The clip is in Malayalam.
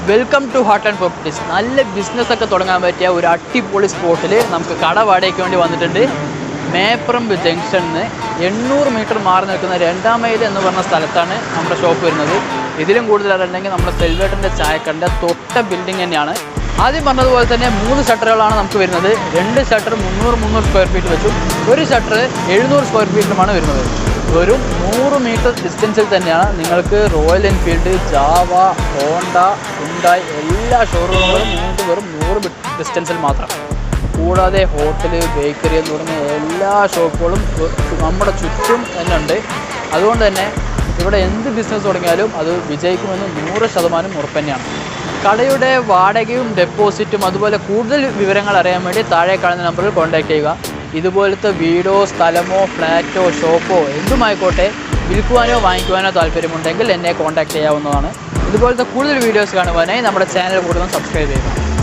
Welcome to heart and properties. നല്ല ബിസിനസ്സൊക്കെ തുടങ്ങാൻ പറ്റിയ ഒരു അടിപൊളി സ്പോട്ടിൽ നമുക്ക് കട വാടകയ്ക്ക് വേണ്ടി വന്നിട്ടുണ്ട്. മേപ്പറമ്പ് ജംഗ്ഷനിൽ നിന്ന് 800 മീറ്റർ മാറി നിൽക്കുന്ന 2-ാം മൈൽ എന്ന് പറഞ്ഞ സ്ഥലത്താണ് നമ്മുടെ ഷോപ്പ് വരുന്നത്. ഇതിലും കൂടുതൽ അറിയണമെങ്കിൽ നമ്മുടെ സെൽവേട്ടൻ്റെ ചായക്കടൻ്റെ തൊട്ട ബിൽഡിംഗ് തന്നെയാണ്. ആദ്യം പറഞ്ഞതുപോലെ തന്നെ 3 ഷട്ടറുകളാണ് നമുക്ക് വരുന്നത്. 2 ഷട്ടർ 300 സ്ക്വയർ ഫീറ്റ് വെച്ചും ഒരു ഷട്ടർ 700 സ്ക്വയർ ഫീറ്റിലുമാണ് വരുന്നത്. ഒരു 100 മീറ്റർ ഡിസ്റ്റൻസിൽ തന്നെയാണ് നിങ്ങൾക്ക് royal Enfield, Java, Honda, Hyundai എല്ലാ ഷോറൂമുകളും നിങ്ങൾക്ക് വെറും 100 ഡിസ്റ്റൻസിൽ മാത്രം. കൂടാതെ ഹോട്ടൽ, ബേക്കറി എന്ന് തുടങ്ങിയ എല്ലാ ഷോപ്പുകളും നമ്മുടെ ചുറ്റും തന്നെ ഉണ്ട്. അതുകൊണ്ട് തന്നെ ഇവിടെ എന്ത് ബിസിനസ് തുടങ്ങിയാലും അത് വിജയിക്കുമെന്ന് 100% ഉറപ്പ് തന്നെയാണ്. കടയുടെ വാടകയും ഡെപ്പോസിറ്റും അതുപോലെ കൂടുതൽ വിവരങ്ങൾ അറിയാൻ വേണ്ടി താഴെ കാണുന്ന നമ്പറിൽ കോൺടാക്ട് ചെയ്യുക. ഇതുപോലത്തെ വീടോ സ്ഥലമോ ഫ്ലാറ്റോ ഷോപ്പോ എന്തുമായിക്കോട്ടെ വിൽക്കുവാനോ വാങ്ങിക്കുവാനോ താല്പര്യമുണ്ടെങ്കിൽ എന്നെ കോൺടാക്ട് ചെയ്യാവുന്നതാണ്. ഇതുപോലത്തെ കൂടുതൽ വീഡിയോസ് കാണുവാനായി നമ്മുടെ ചാനൽ കൂടുതൽ സബ്സ്ക്രൈബ് ചെയ്യുക.